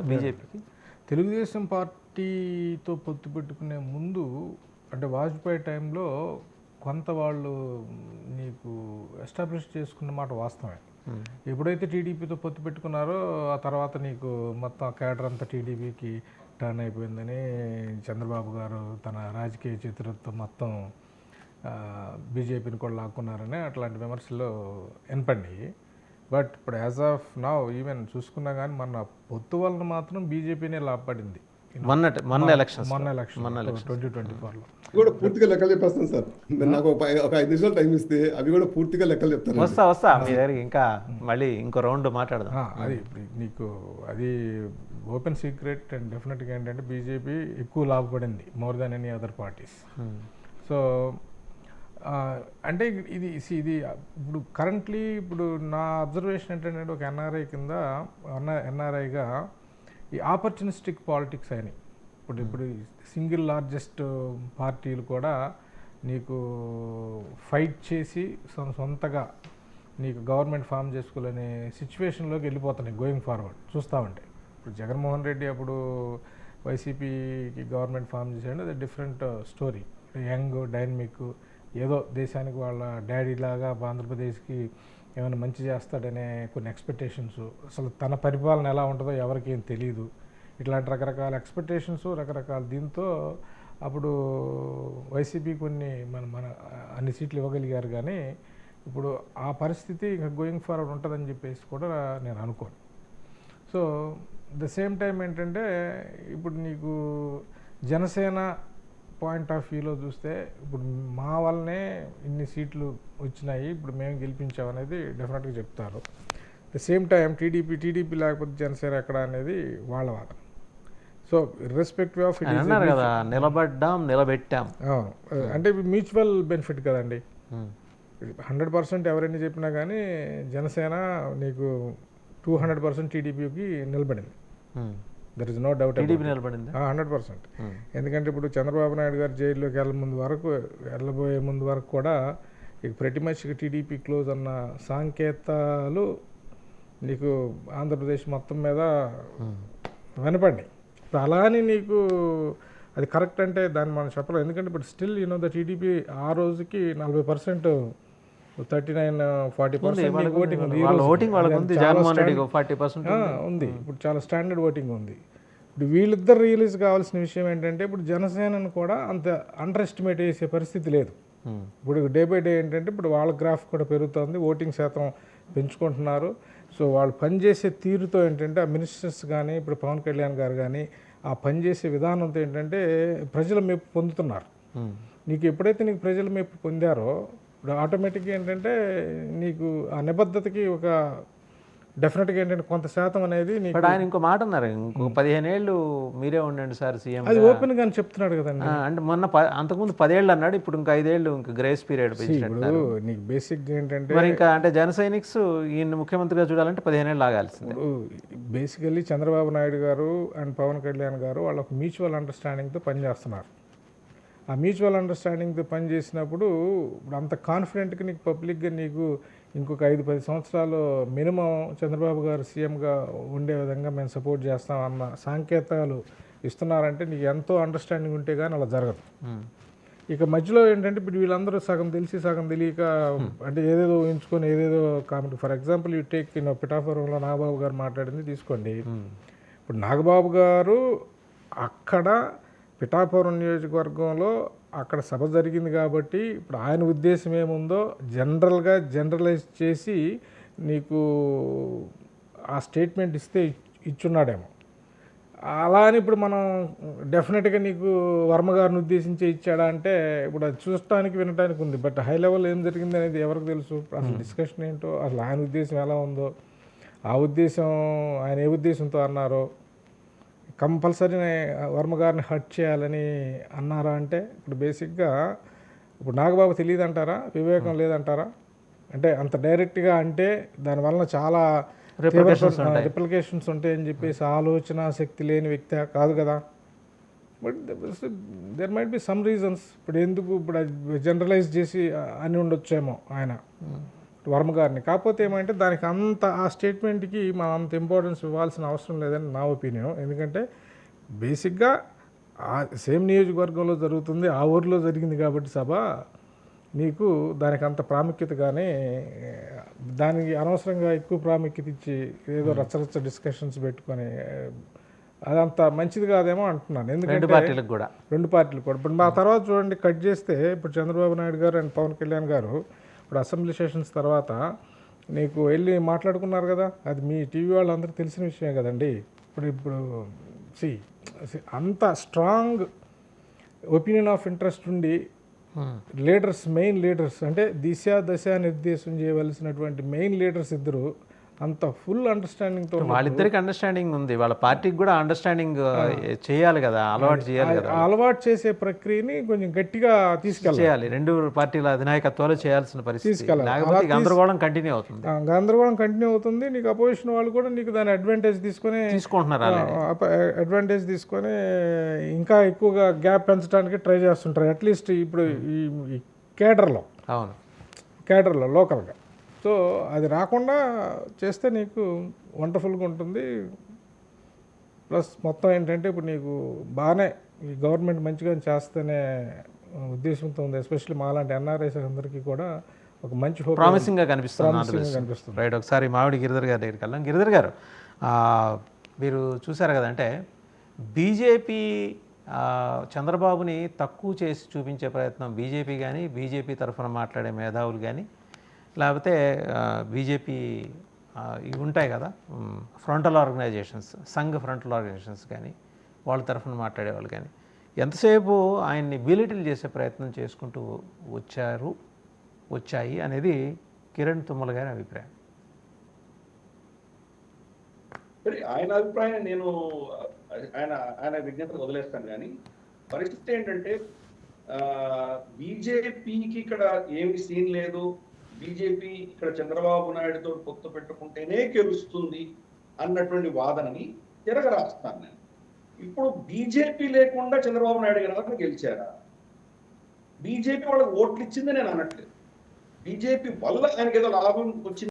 బీజేపీకి తెలుగుదేశం పార్టీతో పొత్తు పెట్టుకునే ముందు అంటే వాజ్పేయి టైంలో కొంత వాళ్ళు నీకు ఎస్టాబ్లిష్ చేసుకున్న మాట వాస్తవమే. ఎప్పుడైతే టీడీపీతో పొత్తు పెట్టుకున్నారో ఆ తర్వాత నీకు మొత్తం కేడర్ అంతా టీడీపీకి టర్న్ అయిపోయిందని చంద్రబాబు గారు తన రాజకీయ చతురతతో మొత్తం బీజేపీని కూడా లాక్కున్నారని అట్లాంటి విమర్శలు వినపడినాయి. బట్ ఇప్పుడు యాజ్ ఆఫ్ నౌ ఈవెన్ చూసుకున్నా కానీ మన పొత్తు వలన మాత్రం బీజేపీనే లాభపడింది మొన్న ఎలక్షన్ 2024లో. కూడా పూర్తిగా లెక్కలు చెప్పేస్తాను సార్. నాకు ఒక 5 నిమిషాలు టైం ఇస్తే అవి కూడా పూర్తిగా లెక్కలు చెప్తాను. వస్తా మీ దగ్గరికి ఇంకా మళ్ళీ ఇంకో రౌండ్ మాట్లాడదాం. అది నీకు అది ఓపెన్ సీక్రెట్ అండ్ డెఫినెట్గా ఏంటంటే బీజేపీ ఎక్కువ లాభపడింది more than any other parties. So అంటే ఇది ఇప్పుడు కరెంట్లీ ఇప్పుడు నా అబ్జర్వేషన్ ఏంటంటే ఒక ఎన్ఆర్ఐ కింద ఎన్ఆర్ఐగా ఈ ఆపర్చునిస్టిక్ పాలిటిక్స్ అయినాయి. ఇప్పుడు సింగిల్ లార్జెస్ట్ పార్టీలు కూడా నీకు ఫైట్ చేసి సొంతగా నీకు గవర్నమెంట్ ఫామ్ చేసుకోవాలనే సిచ్యువేషన్లోకి వెళ్ళిపోతున్నాయి గోయింగ్ ఫార్వర్డ్ చూస్తామంటే. ఇప్పుడు జగన్మోహన్ రెడ్డి అప్పుడు వైసీపీకి గవర్నమెంట్ ఫామ్ చేశాడు, అది డిఫరెంట్ స్టోరీ. యంగ్ డైనమిక్ ఏదో దేశానికి వాళ్ళ డాడీ లాగా ఆంధ్రప్రదేశ్కి ఏమైనా మంచి చేస్తాడనే కొన్ని ఎక్స్పెక్టేషన్స్, అసలు తన పరిపాలన ఎలా ఉంటుందో ఎవరికి ఏం తెలియదు, ఇట్లాంటి రకరకాల ఎక్స్పెక్టేషన్స్ రకరకాల దీంతో అప్పుడు వైసీపీ కొన్ని మన అన్ని సీట్లు ఇవ్వగలిగారు. కానీ ఇప్పుడు ఆ పరిస్థితి ఇంకా గోయింగ్ ఫార్వర్డ్ ఉంటుందని చెప్పేసి కూడా నేను అనుకోను. సో ద సేమ్ టైం ఏంటంటే ఇప్పుడు నీకు జనసేన పాయింట్ ఆఫ్ వ్యూలో చూస్తే ఇప్పుడు మా వల్లనే ఇన్ని సీట్లు వచ్చినాయి, ఇప్పుడు మేము గెలిపించామనేది డెఫినెట్గా చెప్తారు. ద సేమ్ టైం టీడీపీ లేకపోతే జనసేన ఎక్కడ అనేది వాళ్ళ వాదన. సో ఇర్రెస్పెక్టివ్ ఆఫ్ ఇట్ అన్నారు కదా, నిలబెట్టాం అంటే మ్యూచువల్ బెనిఫిట్ కదండి. 100% ఎవరైనా చెప్పినా కానీ జనసేన నీకు 200% టీడీపీకి నిలబడింది. There is no doubt. 100%. ఎందుకంటే ఇప్పుడు చంద్రబాబు నాయుడు గారు జైల్లోకి వెళ్ళబోయే ముందు వరకు కూడా ఇక ప్రతి మచ్కి టీడీపీ క్లోజ్ అన్న సాంకేతాలు నీకు ఆంధ్రప్రదేశ్ మొత్తం మీద వినపడినాయి. ఇప్పుడు అలానే నీకు అది కరెక్ట్ అంటే దాన్ని మనం చెప్పలేం. ఎందుకంటే ఇప్పుడు స్టిల్ ద టీడీపీ ఆ రోజుకి 40%, 39-40% ఓటింగ్ ఉంది. ఇప్పుడు చాలా స్టాండర్డ్ ఓటింగ్ ఉంది. ఇప్పుడు వీళ్ళిద్దరు రియలైజ్ కావాల్సిన విషయం ఏంటంటే ఇప్పుడు జనసేనను కూడా అంత అండర్ ఎస్టిమేట్ చేసే పరిస్థితి లేదు. ఇప్పుడు డే బై డే ఏంటంటే ఇప్పుడు వాళ్ళ గ్రాఫ్ కూడా పెరుగుతుంది, ఓటింగ్ శాతం పెంచుకుంటున్నారు. సో వాళ్ళు పనిచేసే తీరుతో ఏంటంటే ఆ మినిస్టర్స్ కానీ ఇప్పుడు పవన్ కళ్యాణ్ గారు కానీ ఆ పనిచేసే విధానంతో ఏంటంటే ప్రజల మెప్పు పొందుతున్నారు. నీకు ఎప్పుడైతే నీకు ప్రజల మెప్పు పొందారో ఇప్పుడు ఆటోమేటిక్గా ఏంటంటే నీకు ఆ నిబద్ధతకి ఒక డెఫినెట్గా ఏంటంటే కొంత శాతం అనేది ఆయన ఇంకో మాట అన్నారు, ఇంకో 15 ఏళ్ళు మీరే ఉండండి సార్ సీఎం. అది ఓపెన్ గానే చెప్తున్నాడు కదండి. అంటే మొన్న అంతకుముందు 10 ఏళ్ళు అన్నాడు, ఇప్పుడు ఇంకా 5 ఏళ్ళు ఇంకా గ్రేస్ పీరియడ్ పెంచినట్టు. నీకు బేసిక్గా ఏంటంటే మరి ఇంకా అంటే జన సైనిక్స్ ఈయన ముఖ్యమంత్రిగా చూడాలంటే 15 ఏళ్ళు ఆగాల్సింది. బేసికల్లీ చంద్రబాబు నాయుడు గారు అండ్ పవన్ కళ్యాణ్ గారు వాళ్ళు ఒక మ్యూచువల్ అండర్స్టాండింగ్తో పనిచేస్తున్నారు. ఆ మ్యూచువల్ అండర్స్టాండింగ్తో పనిచేసినప్పుడు ఇప్పుడు అంత కాన్ఫిడెంట్గా నీకు పబ్లిక్గా నీకు ఇంకొక 5-10 సంవత్సరాలు మినిమం చంద్రబాబు గారు సీఎంగా ఉండే విధంగా మేము సపోర్ట్ చేస్తాం అన్న సంకేతాలు ఇస్తున్నారంటే నీకు ఎంతో అండర్స్టాండింగ్ ఉంటే కానీ అలా జరగదు. ఇక మధ్యలో ఏంటంటే ఇప్పుడు వీళ్ళందరూ సగం తెలిసి సగం తెలియక అంటే ఏదేదో ఊహించుకొని ఏదేదో comment. For example you take పిఠాపురంలో నాగబాబు గారు మాట్లాడింది తీసుకోండి. ఇప్పుడు నాగబాబు గారు అక్కడ పిఠాపురం నియోజకవర్గంలో అక్కడ సభ జరిగింది కాబట్టి ఇప్పుడు ఆయన ఉద్దేశం ఏముందో జనరలైజ్ చేసి నీకు ఆ స్టేట్మెంట్ ఇస్తే ఇచ్చున్నాడేమో. అలా అని ఇప్పుడు మనం డెఫినెట్గా నీకు వర్మ గారిని ఉద్దేశించి ఇచ్చాడా అంటే ఇప్పుడు అది చూడటానికి వినటానికి ఉంది. బట్ హై లెవెల్ ఏం జరిగింది అనేది ఎవరికి తెలుసు. అసలు డిస్కషన్ ఏంటో, అసలు ఆయన ఉద్దేశం ఎలా ఉందో, ఆ ఉద్దేశం ఆయన ఏ ఉద్దేశంతో అన్నారో, కంపల్సరీ వర్మ గారిని హర్ట్ చేయాలని అన్నారా అంటే ఇప్పుడు బేసిక్గా ఇప్పుడు నాగబాబు తెలియదు అంటారా, వివేకం లేదంటారా? అంటే అంత డైరెక్ట్గా అంటే దానివల్ల చాలా రిప్లికేషన్స్ ఉంటాయని చెప్పేసి ఆలోచన శక్తి లేని వ్యక్తి కాదు కదా. But there might be some reasons. ఇప్పుడు ఎందుకు ఇప్పుడు జనరలైజ్ చేసి అని ఉండొచ్చేమో ఆయన. వర్మ గారిని. కాకపోతే ఏమంటే దానికి అంత ఆ స్టేట్మెంట్కి మనం అంత ఇంపార్టెన్స్ ఇవ్వాల్సిన అవసరం లేదని నా ఒపీనియన్. ఎందుకంటే బేసిక్గా ఆ సేమ్ నియోజకవర్గంలో జరుగుతుంది, ఆ ఊరిలో జరిగింది కాబట్టి సభ నీకు దానికి అంత ప్రాముఖ్యత కానీ దానికి అనవసరంగా ఎక్కువ ప్రాముఖ్యత ఇచ్చి ఏదో రచ్చరచ్చ డిస్కషన్స్ పెట్టుకొని అదంత మంచిది కాదేమో అంటున్నాను. రెండు ఎందుకంటే పార్టీలకు కూడా రెండు పార్టీలు కూడా ఇప్పుడు మా తర్వాత చూడండి కట్ చేస్తే ఇప్పుడు చంద్రబాబు నాయుడు గారు అండ్ పవన్ కళ్యాణ్ గారు ఇప్పుడు అసెంబ్లీ సెషన్స్ తర్వాత నీకు వెళ్ళి మాట్లాడుకున్నారు కదా, అది మీ టీవీ వాళ్ళందరికీ తెలిసిన విషయమే కదండి. ఇప్పుడు సి అంత స్ట్రాంగ్ ఒపీనియన్ ఆఫ్ ఇంట్రెస్ట్ ఉండి లీడర్స్, మెయిన్ లీడర్స్ అంటే దశ నిర్దేశం చేయవలసినటువంటి మెయిన్ లీడర్స్ ఇద్దరు అంత ఫుల్ అండర్స్టాండింగ్తో వాళ్ళిద్దరికి అండర్స్టాండింగ్ ఉంది, వాళ్ళ పార్టీకి కూడా అండర్స్టాండింగ్ చేయాలి కదా, అలవాటు చేయాలి కదా, అలవాటు చేసే ప్రక్రియని కొంచెం గట్టిగా చేయాలి. రెండు పార్టీల అధినాయకత్వాలు చేయాల్సిన పరిస్థితి, లేకపోతే గందరగోళం కంటిన్యూ అవుతుంది. గందరగోళం కంటిన్యూ అవుతుంది. నీకు అపోజిషన్ వాళ్ళు కూడా నీకు దాని అడ్వాంటేజ్ తీసుకుంటున్నారు, అడ్వాంటేజ్ తీసుకొని ఇంకా ఎక్కువగా గ్యాప్ పెంచడానికి ట్రై చేస్తుంటారు. అట్లీస్ట్ ఇప్పుడు ఈ కేడర్లో లోకల్గా. సో అది రాకుండా చేస్తే నీకు వండర్ఫుల్గా ఉంటుంది. ప్లస్ మొత్తం ఏంటంటే ఇప్పుడు నీకు బాగానే ఈ గవర్నమెంట్ మంచిగా చేస్తేనే ఉద్దేశంతో ఉంది. ఎస్పెషల్లీ మాలాంటి ఎన్ఆర్ఐస్ అందరికీ కూడా ఒక మంచి ప్రామిసింగ్గా కనిపిస్తుంది. రైట్, ఒకసారి మామిడి గిరిధర్ గారి దగ్గరికి వెళ్దాం. గిరిధర్ గారు, మీరు చూసారు కదంటే బీజేపీ చంద్రబాబుని తక్కువ చేసి చూపించే ప్రయత్నం బీజేపీ కానీ, బీజేపీ తరఫున మాట్లాడే మేధావులు కానీ, లేకపోతే బీజేపీ ఇవి ఉంటాయి కదా frontal organisations, Sangh frontal organisations కానీ, వాళ్ళ తరఫున మాట్లాడేవాళ్ళు కానీ ఎంతసేపు ఆయన్ని బిలిటిల్ చేసే ప్రయత్నం చేసుకుంటూ వచ్చాయి అనేది కిరణ్ తుమ్మల గారి అభిప్రాయం. ఆయన అభిప్రాయం నేను ఆయన విజ్ఞతను వదిలేస్తాను. కానీ పరిస్థితి ఏంటంటే బీజేపీకి ఇక్కడ ఏమి సీన్ లేదు, బీజేపీ ఇక్కడ చంద్రబాబు నాయుడుతో పొత్తు పెట్టుకుంటేనే గెలుస్తుంది అన్నటువంటి వాదనని తిరగరాస్తాను నేను. ఇప్పుడు బీజేపీ లేకుండా చంద్రబాబు నాయుడు గారు గెలిచారా? బీజేపీ వాళ్ళకి ఓట్లు ఇచ్చింది నేను అనట్లేదు. బీజేపీ వల్ల ఆయనకి ఏదో లాభం వచ్చింది